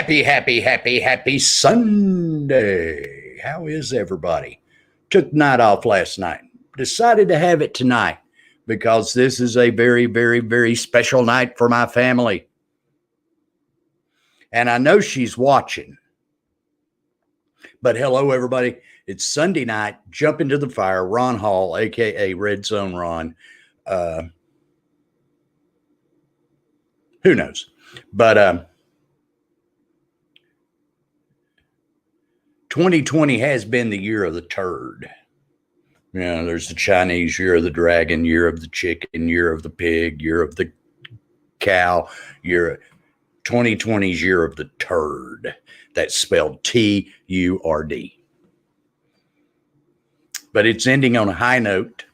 Happy Sunday. How is everybody? Took night off last night. Decided to have it tonight because this is a very special night for my family. And I know she's watching. But hello, everybody. It's Sunday night. Jump into the fire. Ron Hall, a.k.a. Red Zone Ron. Who knows? But 2020 has been the year of the turd. You know, there's the Chinese year of the dragon, year of the chicken, year of the pig, year of the cow, 2020's year of the turd. That's spelled T-U-R-D. But it's ending on a high note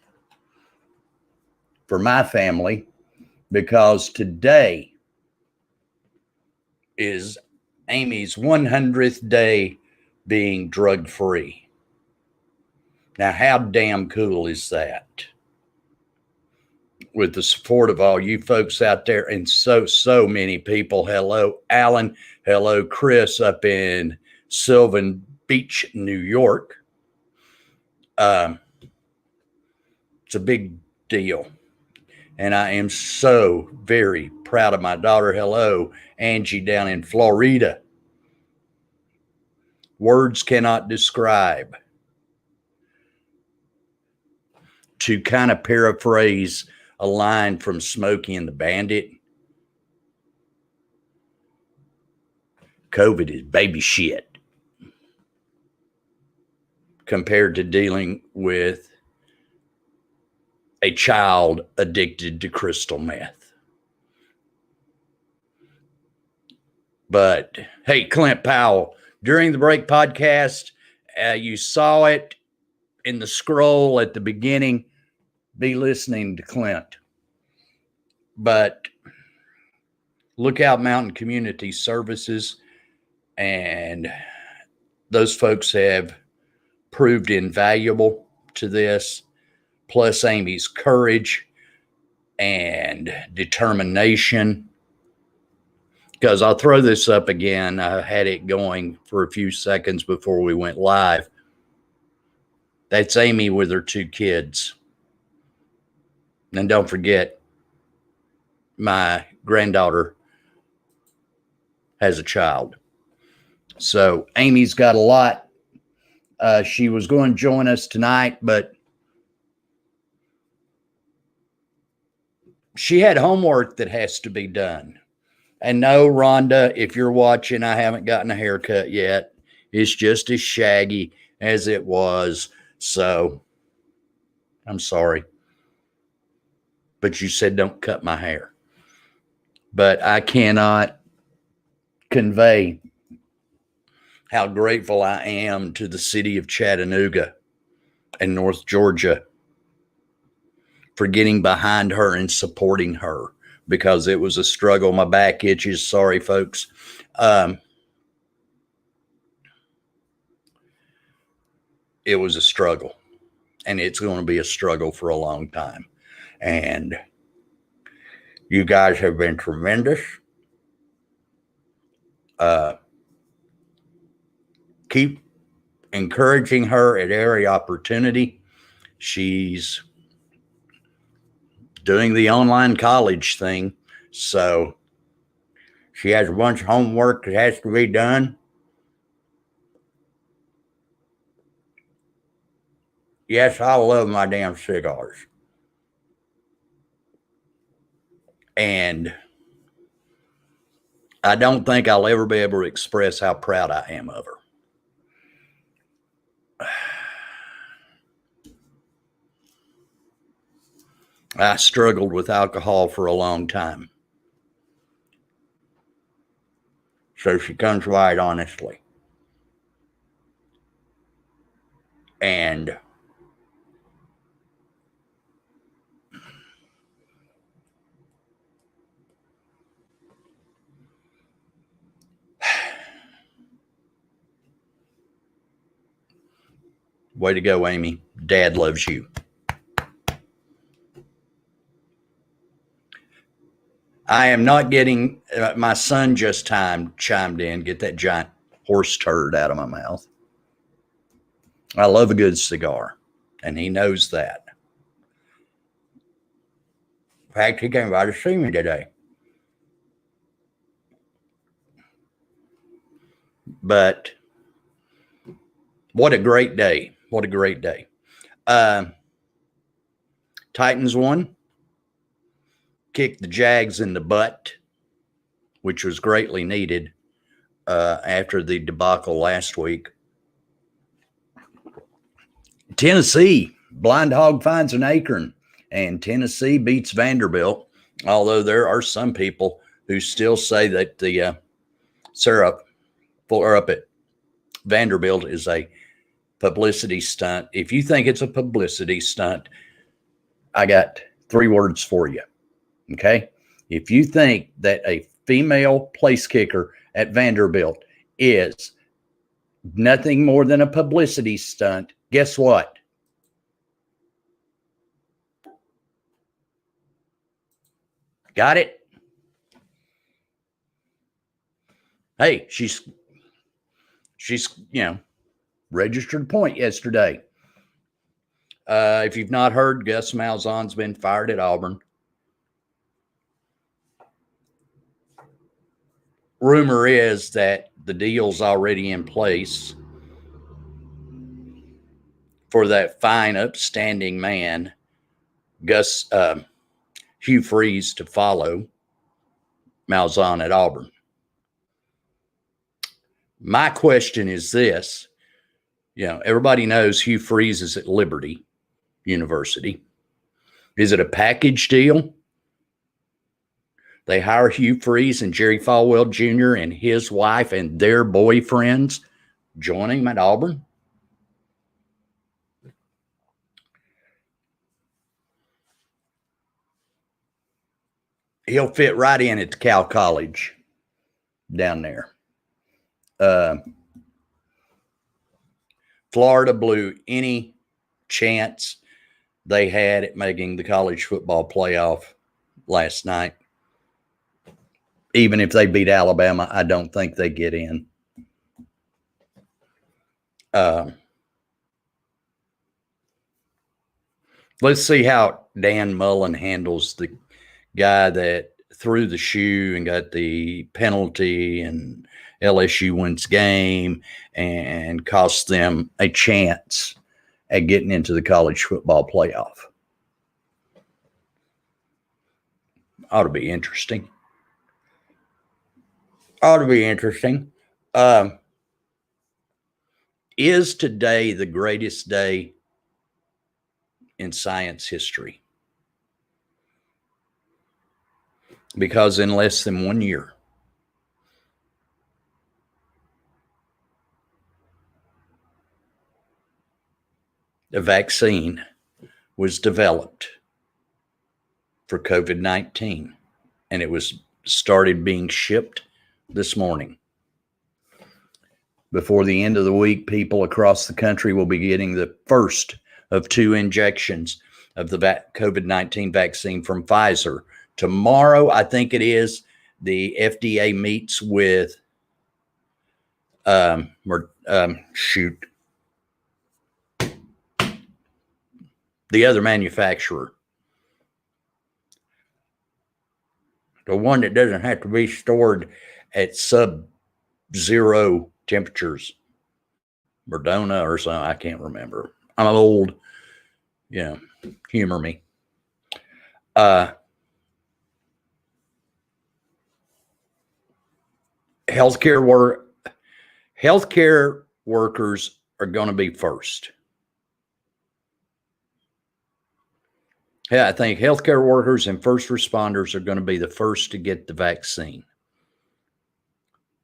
for my family because today is Amy's 100th day being drug-free. Now, how damn cool is that? With the support of all you folks out there and so many people. Hello, Alan. Hello, Chris up in Sylvan Beach, New York. It's a big deal. And I am so very proud of my daughter. Hello, Angie down in Florida. Words cannot describe. To kind of paraphrase a line from Smokey and the Bandit, COVID is baby shit compared to dealing with a child addicted to crystal meth. But hey, Clint Powell, during the break podcast, you saw it in the scroll at the beginning. Be listening to Clint. But Lookout Mountain Community Services, and those folks have proved invaluable to this, plus Amy's courage and determination. Because I'll throw this up again. I had it going for a few seconds before we went live. That's Amy with her 2 kids. And don't forget, my granddaughter has a child. So Amy's got a lot. She was going to join us tonight, but she had homework that has to be done. And no, Rhonda, if you're watching, I haven't gotten a haircut yet. It's just as shaggy as it was. So I'm sorry. But you said don't cut my hair. But I cannot convey how grateful I am to the city of Chattanooga and North Georgia for getting behind her and supporting her, because it was a struggle. My back itches. Sorry, folks. It was a struggle, and it's going to be a struggle for a long time. And you guys have been tremendous. Keep encouraging her at every opportunity. She's doing the online college thing, so she has a bunch of homework that has to be done. Yes, I love my damn cigars. And I don't think I'll ever be able to express how proud I am of her. I struggled with alcohol for a long time. So she comes right honestly. And way to go, Amy. Dad loves you. I am not getting, my son just chimed in, get that giant horse turd out of my mouth. I love a good cigar, and he knows that. In fact, he came by to see me today. But what a great day. What a great day. Titans won, kicked the Jags in the butt, which was greatly needed after the debacle last week. Tennessee, blind hog finds an acorn, and Tennessee beats Vanderbilt, although there are some people who still say that the syrup up at Vanderbilt is a publicity stunt. If you think it's a publicity stunt, I got 3 words for you. Okay? If you think that a female place kicker at Vanderbilt is nothing more than a publicity stunt, guess what? Got it? Hey, she's registered point yesterday. If you've not heard, Gus Malzahn's been fired at Auburn. Rumor is that the deal's already in place for that fine, upstanding man, Hugh Freeze, to follow Malzahn at Auburn. My question is this. Everybody knows Hugh Freeze is at Liberty University. Is it a package deal? They hire Hugh Freeze and Jerry Falwell Jr. and his wife and their boyfriends joining him at Auburn? He'll fit right in at Cal College down there. Florida blew any chance they had at making the college football playoff last night. Even if they beat Alabama, I don't think they get in. Let's see how Dan Mullen handles the guy that threw the shoe and got the penalty, and LSU wins game and cost them a chance at getting into the college football playoff. Ought to be interesting. Is today the greatest day in science history? Because in less than 1 year, a vaccine was developed for COVID-19, and it was started being shipped this morning. Before the end of the week, people across the country will be getting the first of 2 injections of the COVID-19 vaccine from Pfizer. Tomorrow, I think it is, the FDA meets with the other manufacturer, the one that doesn't have to be stored at sub-zero temperatures, Moderna or something. I can't remember. I'm old. Humor me. Healthcare workers are going to be first. Yeah, I think healthcare workers and first responders are going to be the first to get the vaccine.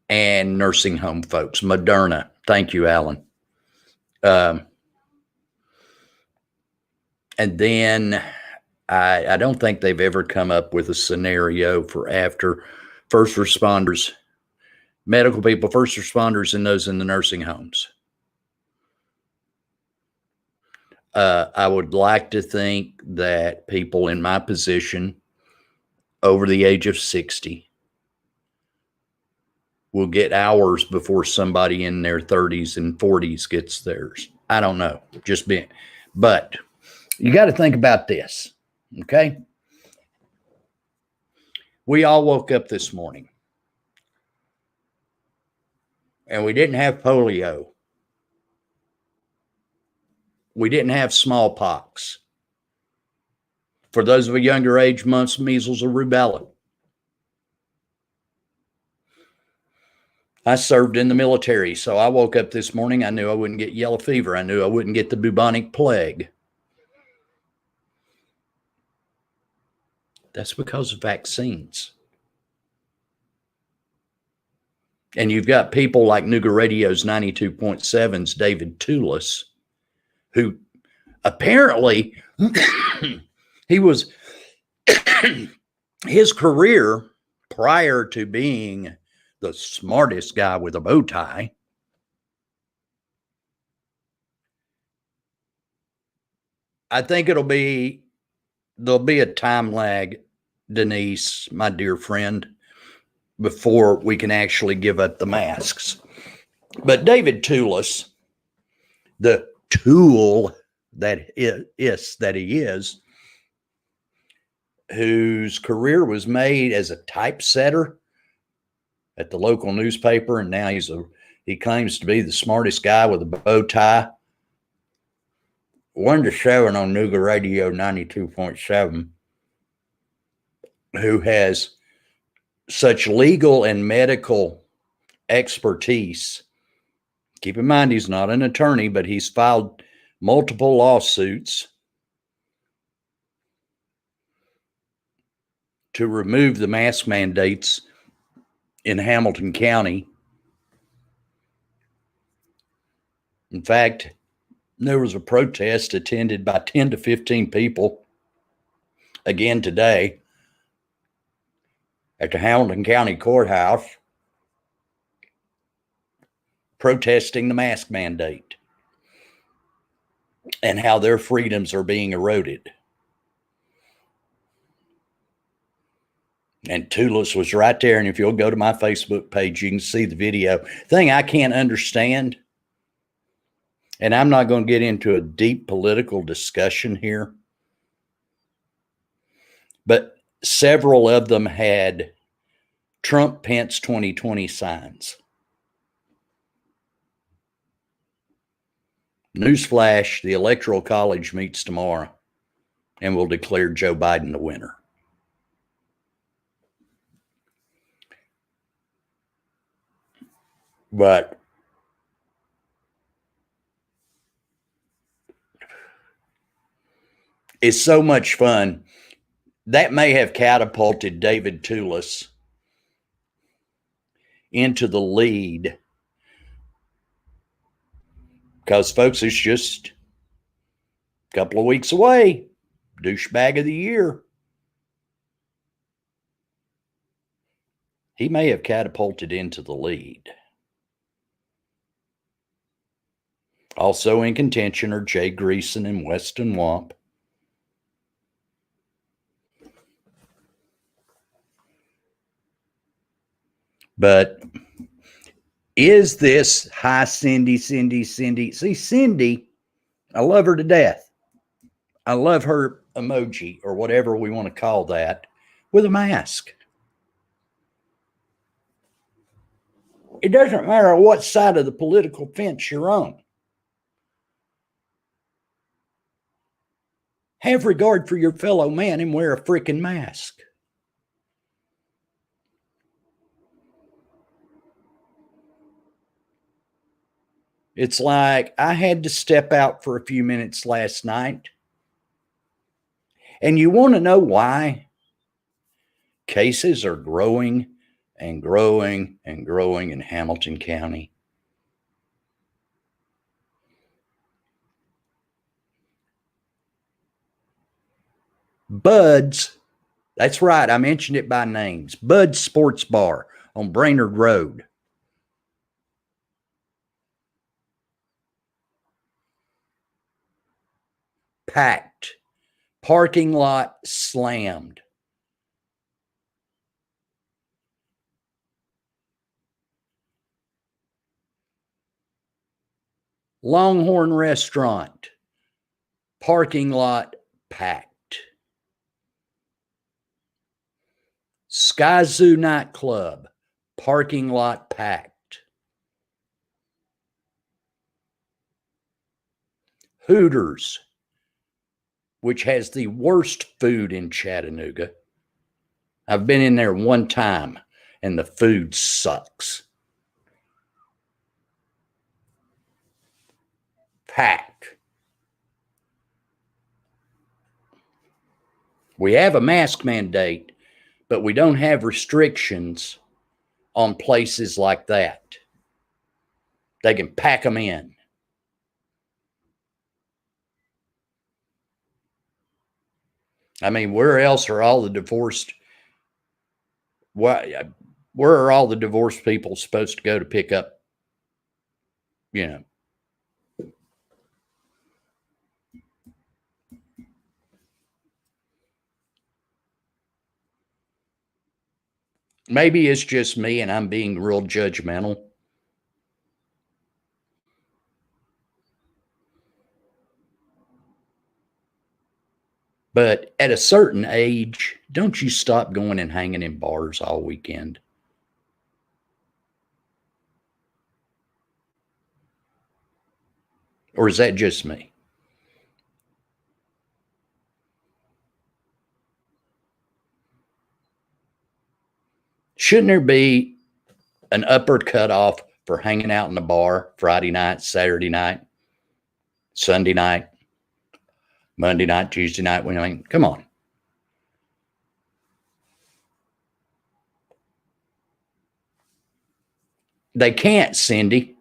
And nursing home folks, Moderna. Thank you, Alan. And then I don't think they've ever come up with a scenario for after first responders, medical people, first responders, and those in the nursing homes. I would like to think that people in my position over the age of 60 will get ours before somebody in their 30s and 40s gets theirs. I don't know. Just being, but you got to think about this, okay? We all woke up this morning and we didn't have polio. We didn't have smallpox. For those of a younger age, mumps, measles, or rubella. I served in the military, so I woke up this morning. I knew I wouldn't get yellow fever. I knew I wouldn't get the bubonic plague. That's because of vaccines. And you've got people like Nuga Radio's 92.7's David Toulis, who apparently he was his career prior to being the smartest guy with a bow tie. I think there'll be a time lag, Denise, my dear friend, before we can actually give up the masks. But David Toulis, the tool that he is, whose career was made as a typesetter at the local newspaper, and now he claims to be the smartest guy with a bow tie. One to seven on Nuga Radio 92.7, who has such legal and medical expertise. Keep in mind, he's not an attorney, but he's filed multiple lawsuits to remove the mask mandates in Hamilton County. In fact, there was a protest attended by 10 to 15 people again today at the Hamilton County Courthouse protesting the mask mandate and how their freedoms are being eroded. And Toulis was right there. And if you'll go to my Facebook page, you can see the video. Thing I can't understand, and I'm not going to get into a deep political discussion here, but several of them had Trump Pence 2020 signs. Newsflash, the Electoral College meets tomorrow and will declare Joe Biden the winner. But it's so much fun. That may have catapulted David Toulis into the lead, because, folks, it's just a couple of weeks away. Douchebag of the year. He may have catapulted into the lead. Also in contention are Jay Greason and Weston Wamp. But is this hi, Cindy? See, Cindy, I love her to death. I love her emoji, or whatever we want to call that, with a mask. It doesn't matter what side of the political fence you're on. Have regard for your fellow man and wear a freaking mask. It's like I had to step out for a few minutes last night. And you want to know why? Cases are growing and growing and growing in Hamilton County. Bud's, that's right, I mentioned it by names. Bud's Sports Bar on Brainerd Road. Packed. Parking lot slammed. Longhorn Restaurant, parking lot packed. Sky Zoo nightclub, parking lot packed. Hooters, which has the worst food in Chattanooga. I've been in there one time and the food sucks. Packed. We have a mask mandate, but we don't have restrictions on places like that. They can pack them in. I mean, where else are all the divorced? Where are all the divorced people supposed to go to pick up? Maybe it's just me and I'm being real judgmental. But at a certain age, don't you stop going and hanging in bars all weekend? Or is that just me? Shouldn't there be an upper cutoff for hanging out in the bar Friday night, Saturday night, Sunday night, Monday night, Tuesday night? Come on. They can't, Cindy.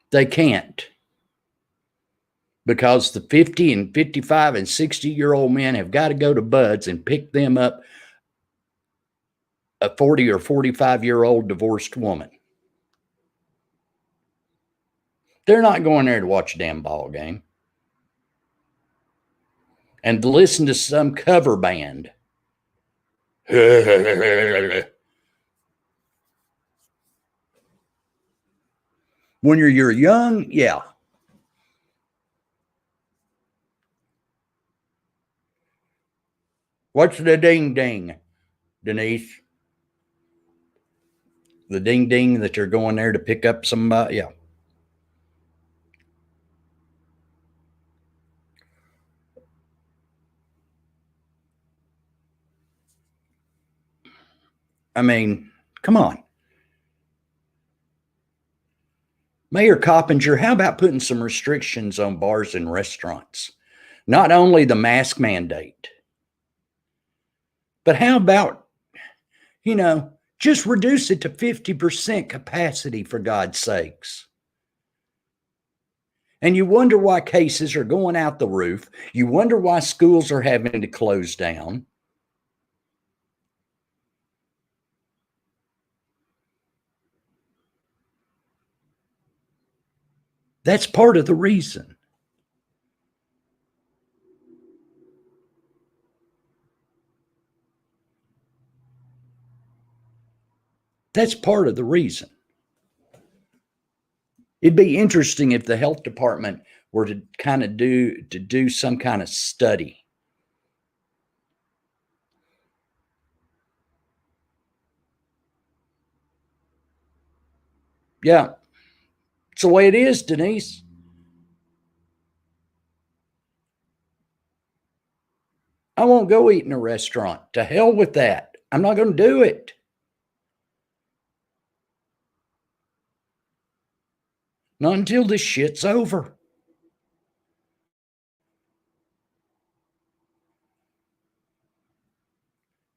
They can't. Because the 50 and 55 and 60-year-old men have got to go to Bud's and pick them up a 40 or 45-year-old divorced woman. They're not going there to watch a damn ball game and to listen to some cover band. When you're young, yeah. What's the ding ding, Denise? The ding ding that you're going there to pick up somebody? Yeah. I mean, come on. Mayor Coppinger, how about putting some restrictions on bars and restaurants? Not only the mask mandate, but how about, just reduce it to 50% capacity, for God's sakes. And you wonder why cases are going out the roof. You wonder why schools are having to close down. That's part of the reason. That's part of the reason. It'd be interesting if the health department were to kind of do some kind of study. Yeah, it's the way it is, Denise. I won't go eat in a restaurant. To hell with that. I'm not going to do it. Not until this shit's over.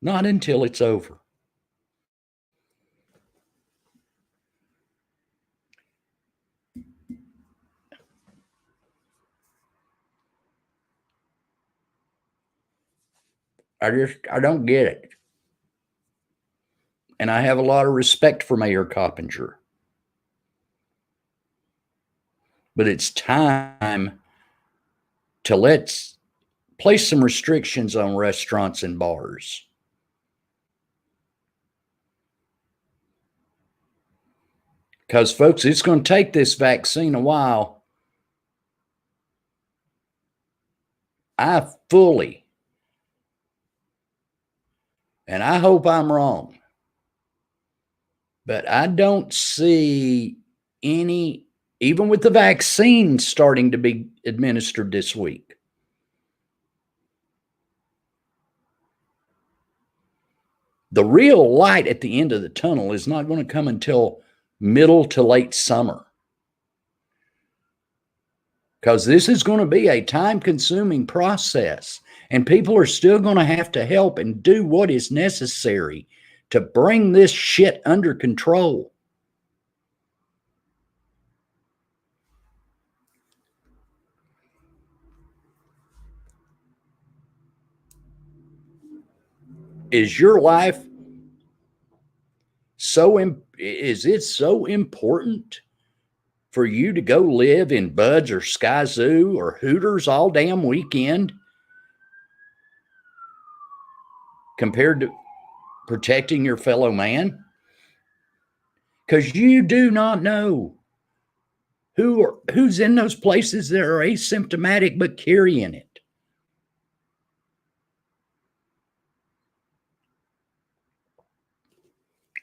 Not until it's over. I don't get it. And I have a lot of respect for Mayor Coppinger. But it's time to let's place some restrictions on restaurants and bars. Because, folks, it's going to take this vaccine a while. I fully, and I hope I'm wrong, but I don't see any, even with the vaccine starting to be administered this week, the real light at the end of the tunnel is not going to come until middle to late summer. Because this is going to be a time-consuming process, and people are still going to have to help and do what is necessary to bring this shit under control. Is your life is it so important for you to go live in Bud's or Sky Zoo or Hooters all damn weekend compared to protecting your fellow man? Because you do not know who's in those places that are asymptomatic but carrying it.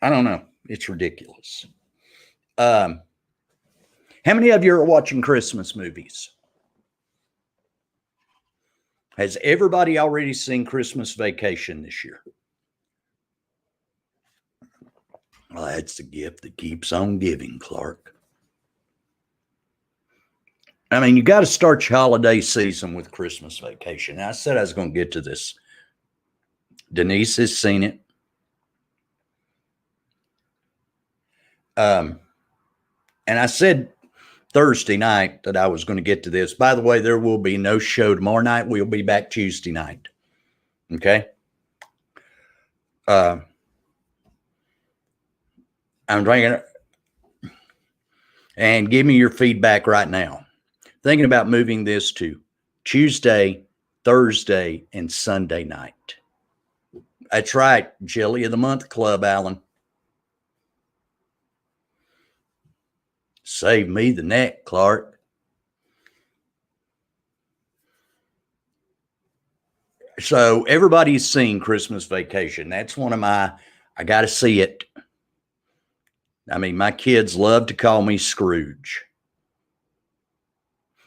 I don't know. It's ridiculous. How many of you are watching Christmas movies? Has everybody already seen Christmas Vacation this year? Well, that's the gift that keeps on giving, Clark. I mean, you got to start your holiday season with Christmas Vacation. And I said I was going to get to this. Denise has seen it. And I said Thursday night that I was going to get to this. By the way, there will be no show tomorrow night. We'll be back Tuesday night. Okay? I'm drinking it. And give me your feedback right now. Thinking about moving this to Tuesday, Thursday, and Sunday night. That's right. Jelly of the Month Club, Alan. Save me the neck, Clark. So everybody's seen Christmas Vacation. That's one of my, I got to see it. I mean, my kids love to call me Scrooge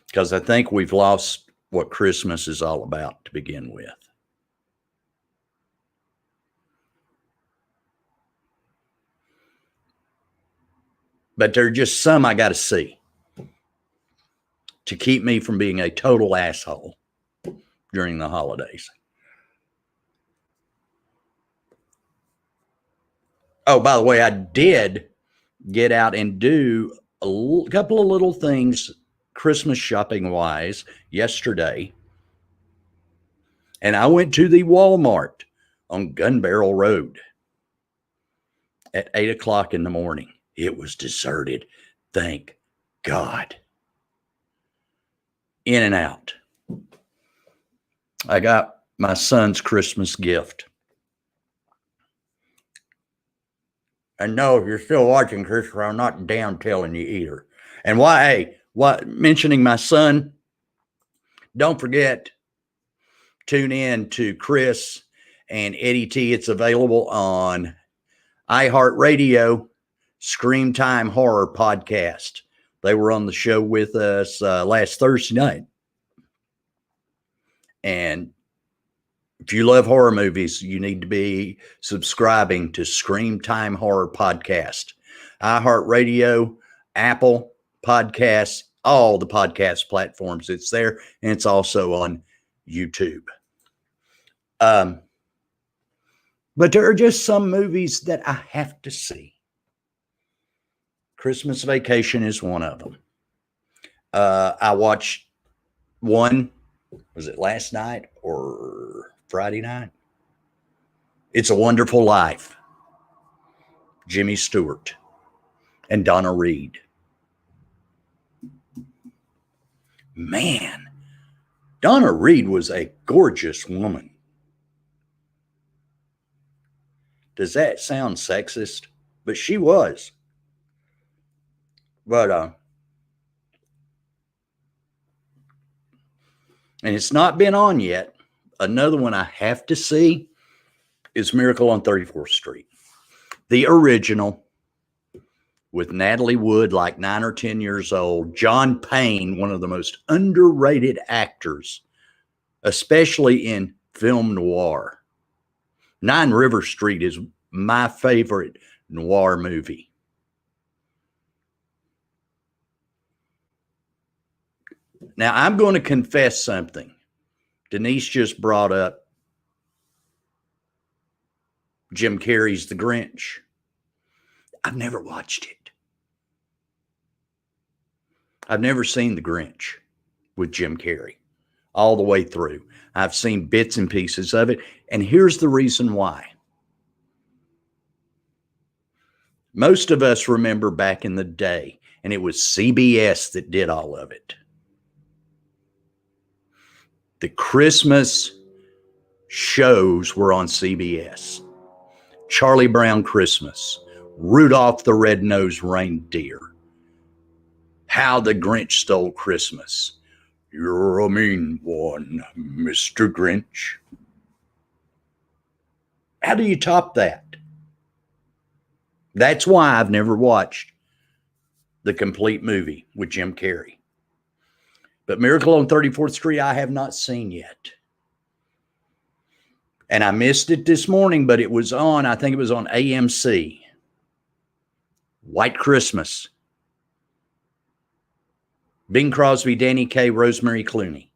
because I think we've lost what Christmas is all about to begin with. But there are just some I got to see to keep me from being a total asshole during the holidays. Oh, by the way, I did get out and do a couple of little things Christmas shopping wise yesterday. And I went to the Walmart on Gun Barrel Road at 8 o'clock in the morning. It was deserted. Thank God. In and out. I got my son's Christmas gift. And no, if you're still watching, Christopher, I'm not down telling you either. And mentioning my son, don't forget, tune in to Chris and Eddie T. It's available on iHeartRadio, Scream Time Horror Podcast. They were on the show with us last Thursday night. And if you love horror movies, you need to be subscribing to Scream Time Horror Podcast. iHeartRadio, Apple Podcasts, all the podcast platforms. It's there, and it's also on YouTube. But there are just some movies that I have to see. Christmas Vacation is one of them. I watched one, was it last night or Friday night? It's a Wonderful Life. Jimmy Stewart and Donna Reed. Man, Donna Reed was a gorgeous woman. Does that sound sexist? But she was. But and it's not been on yet. Another one I have to see is Miracle on 34th Street. The original with Natalie Wood, like 9 or 10 years old. John Payne, one of the most underrated actors, especially in film noir. Nine River Street is my favorite noir movie. Now, I'm going to confess something. Denise just brought up Jim Carrey's The Grinch. I've never watched it. I've never seen The Grinch with Jim Carrey all the way through. I've seen bits and pieces of it. And here's the reason why. Most of us remember back in the day, and it was CBS that did all of it. The Christmas shows were on CBS. Charlie Brown Christmas, Rudolph the Red-Nosed Reindeer, How the Grinch Stole Christmas. You're a mean one, Mr. Grinch. How do you top that? That's why I've never watched the complete movie with Jim Carrey. But Miracle on 34th Street, I have not seen yet. And I missed it this morning, but it was on, I think it was on AMC. White Christmas. Bing Crosby, Danny Kaye, Rosemary Clooney.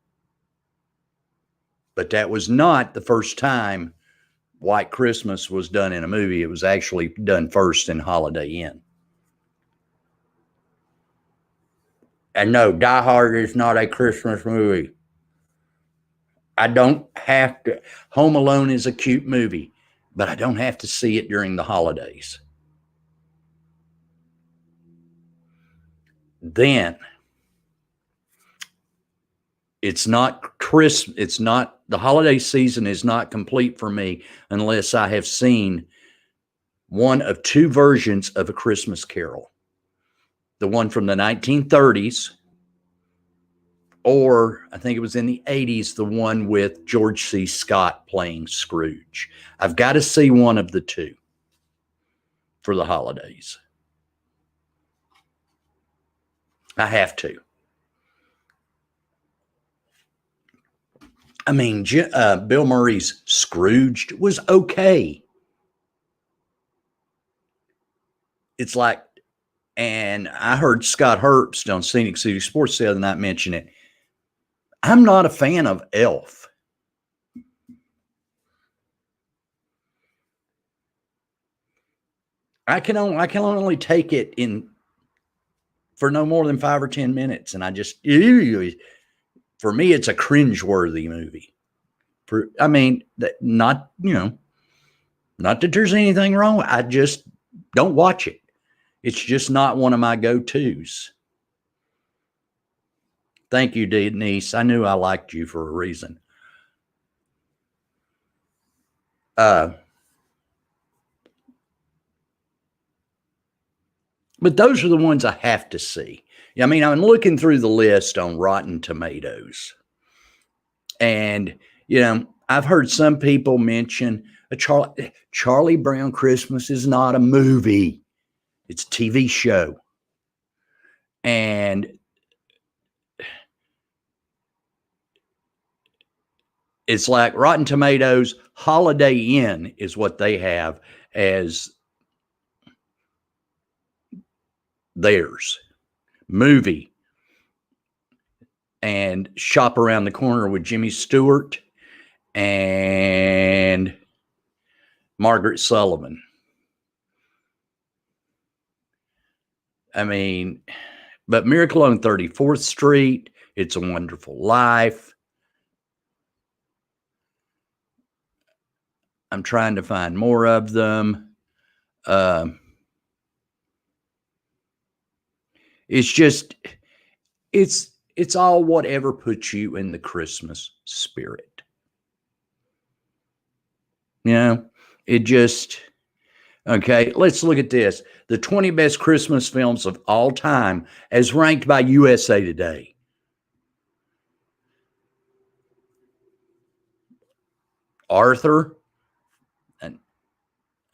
But that was not the first time White Christmas was done in a movie. It was actually done first in Holiday Inn. And no, Die Hard is not a Christmas movie. I don't have to. Home Alone is a cute movie, but I don't have to see it during the holidays. Then it's not Christmas. It's not, the holiday season is not complete for me unless I have seen one of two versions of A Christmas Carol. The one from the 1930s, or I think it was in the 80s, the one with George C. Scott playing Scrooge. I've got to see one of the two for the holidays. I have to. I mean, Bill Murray's Scrooged was okay. It's like, and I heard Scott Herbst on Scenic City Sports the other night mention it. I'm not a fan of Elf. I can only take it in for no more than 5 or 10 minutes, and I just, for me, it's a cringeworthy movie. Not that there's anything wrong. I just don't watch it. It's just not one of my go-tos. Thank you, Denise. I knew I liked you for a reason. But those are the ones I have to see. I mean, I'm looking through the list on Rotten Tomatoes. And, I've heard some people mention Charlie Brown Christmas is not a movie. It's a TV show. And it's like Rotten Tomatoes, Holiday Inn is what they have as theirs. Movie. And Shop Around the Corner with Jimmy Stewart and Margaret Sullivan. I mean, but Miracle on 34th Street, It's a Wonderful Life. I'm trying to find more of them. It's just, it's all whatever puts you in the Christmas spirit. It just, Okay, let's look at this. The 20 best Christmas films of all time as ranked by USA Today. Arthur. And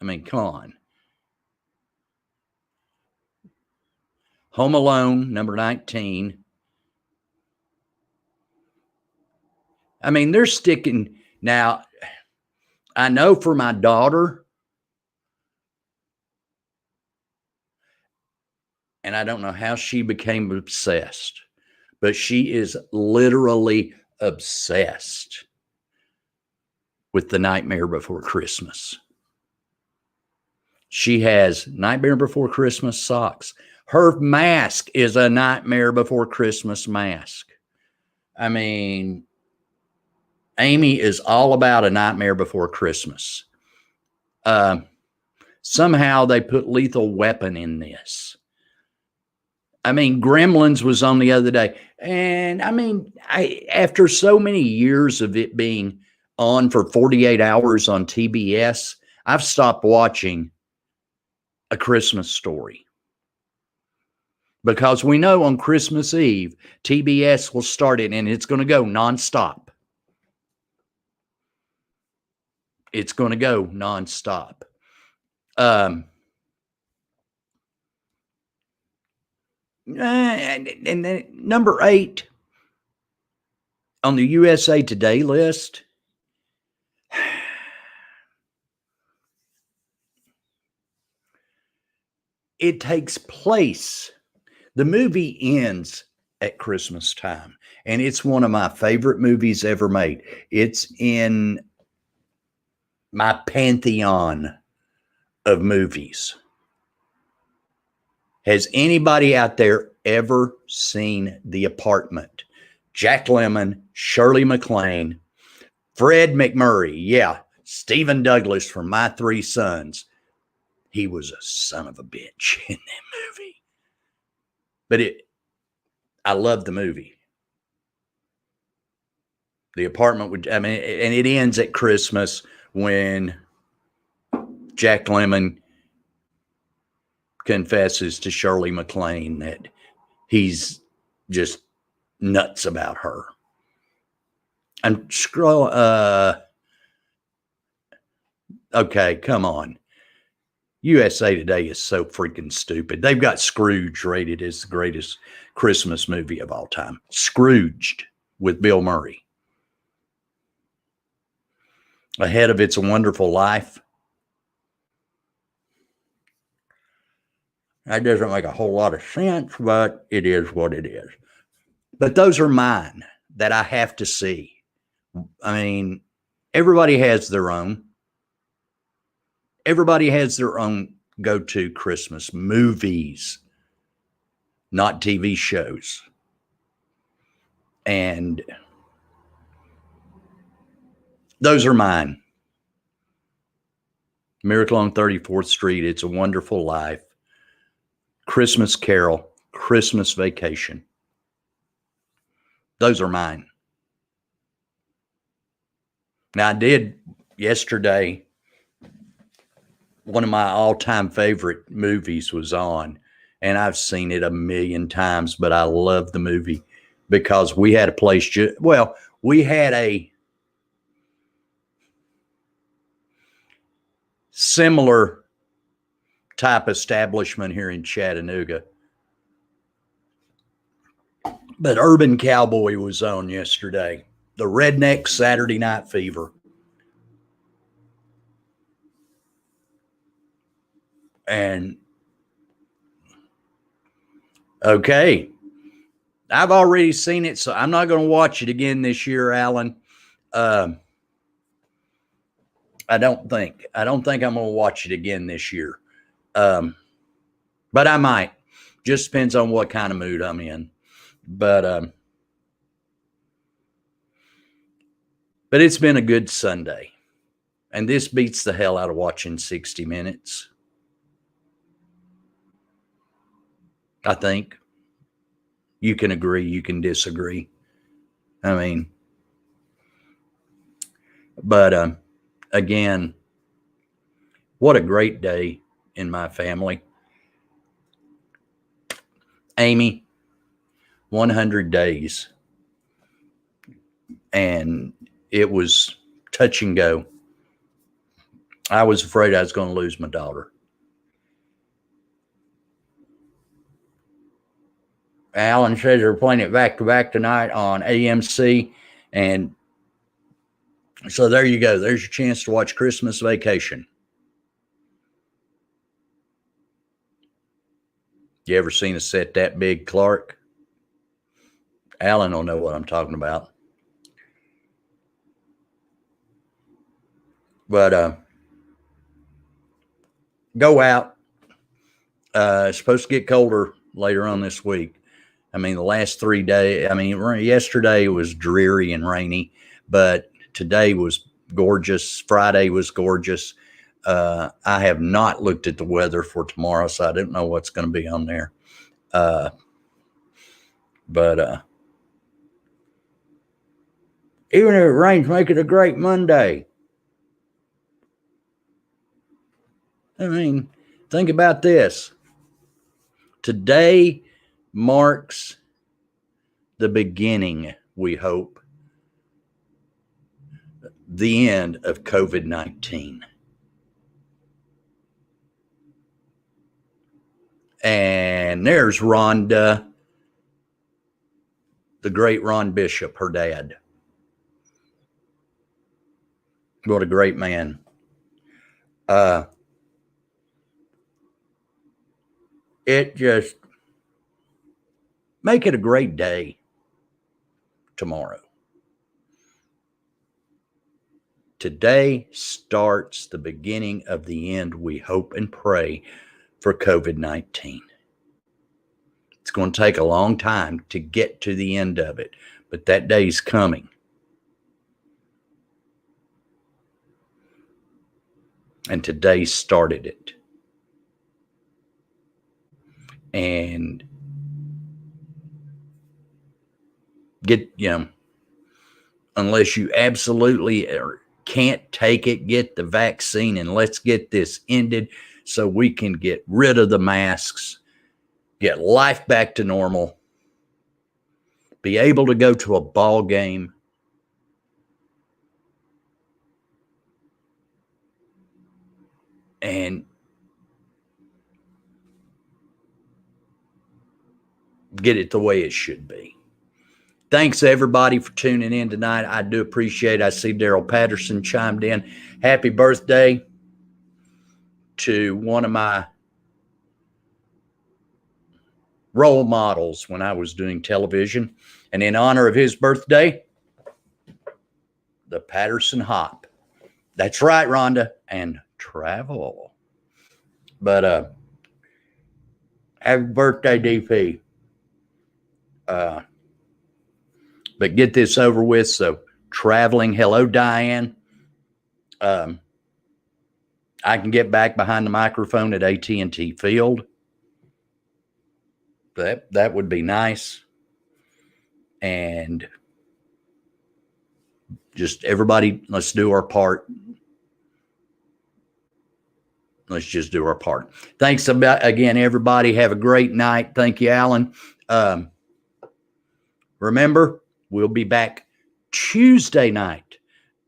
I mean, come on. Home Alone, number 19. I mean, they're sticking. Now, I know for my daughter, and I don't know how she became obsessed, but she is literally obsessed with The Nightmare Before Christmas. She has Nightmare Before Christmas socks. Her mask is a Nightmare Before Christmas mask. I mean, Amy is all about A Nightmare Before Christmas. Somehow they put Lethal Weapon in this. I mean, Gremlins was on the other day. And I mean, after so many years of it being on for 48 hours on TBS, I've stopped watching A Christmas Story. Because we know on Christmas Eve, TBS will start it and it's going to go nonstop. It's going to go nonstop. And then number 8 on the USA Today list. It takes place. The movie ends at Christmas time, and it's one of my favorite movies ever made. It's in my pantheon of movies. Has anybody out there ever seen The Apartment? Jack Lemmon, Shirley MacLaine, Fred McMurray. Yeah, Stephen Douglas from My Three Sons. He was a son of a bitch in that movie. But I love the movie. The Apartment, and it ends at Christmas when Jack Lemmon confesses to Shirley MacLaine that he's just nuts about her. And okay, come on. USA Today is so freaking stupid. They've got Scrooge rated as the greatest Christmas movie of all time. Scrooged with Bill Murray. Ahead of It's a Wonderful Life. That doesn't make a whole lot of sense, but it is what it is. But those are mine that I have to see. I mean, everybody has their own. Everybody has their own go-to Christmas movies, not TV shows. And those are mine. Miracle on 34th Street, It's a Wonderful Life, Christmas Carol, Christmas Vacation. Those are mine. Now, I did yesterday, one of my all-time favorite movies was on, and I've seen it a million times, but I love the movie because we had a place, we had a similar type establishment here in Chattanooga. But Urban Cowboy was on yesterday. The Redneck Saturday Night Fever. And okay, I've already seen it, so I'm not going to watch it again this year, Alan. I don't think I'm going to watch it again this year. But I might. Just depends on what kind of mood I'm in. But it's been a good Sunday. And this beats the hell out of watching 60 Minutes. I think. You can agree, you can disagree. I mean, but again, what a great day in my family. Amy, 100 days. And it was touch and go. I was afraid I was going to lose my daughter. Alan says they're playing it back to back tonight on AMC. And so there you go. There's your chance to watch Christmas Vacation. You ever seen a set that big, Clark? Alan will know what I'm talking about. But go out. It's supposed to get colder later on this week. I mean, the last 3 days, yesterday was dreary and rainy, but today was gorgeous. Friday was gorgeous. I have not looked at the weather for tomorrow, so I don't know what's going to be on there. But even if it rains, make it a great Monday. I mean, think about this. Today marks the beginning, we hope, the end of COVID-19. And there's Rhonda, the great Ron Bishop, her dad. What a great man. It just make it a great day tomorrow. Today starts the beginning of the end, we hope and pray, for COVID-19. It's going to take a long time to get to the end of it, but that day's coming. And today started it. And unless you absolutely can't take it, get the vaccine, and let's get this ended so we can get rid of the masks, get life back to normal, be able to go to a ball game, and get it the way it should be. Thanks, everybody, for tuning in tonight. I do appreciate it. I see Daryl Patterson chimed in. Happy birthday to one of my role models when I was doing television. And in honor of his birthday, the Patterson Hop. That's right, Rhonda. And travel. But happy birthday, DP. But get this over with. So traveling. Hello, Diane. I can get back behind the microphone at AT&T Field. That would be nice. And just everybody, let's do our part. Let's just do our part. Thanks again, everybody. Have a great night. Thank you, Alan. Remember, we'll be back Tuesday night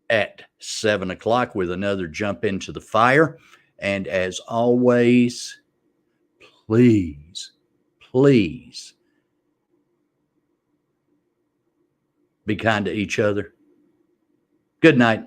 at 7 o'clock with another Jump Into the Fire. And as always, please be kind to each other. Good night.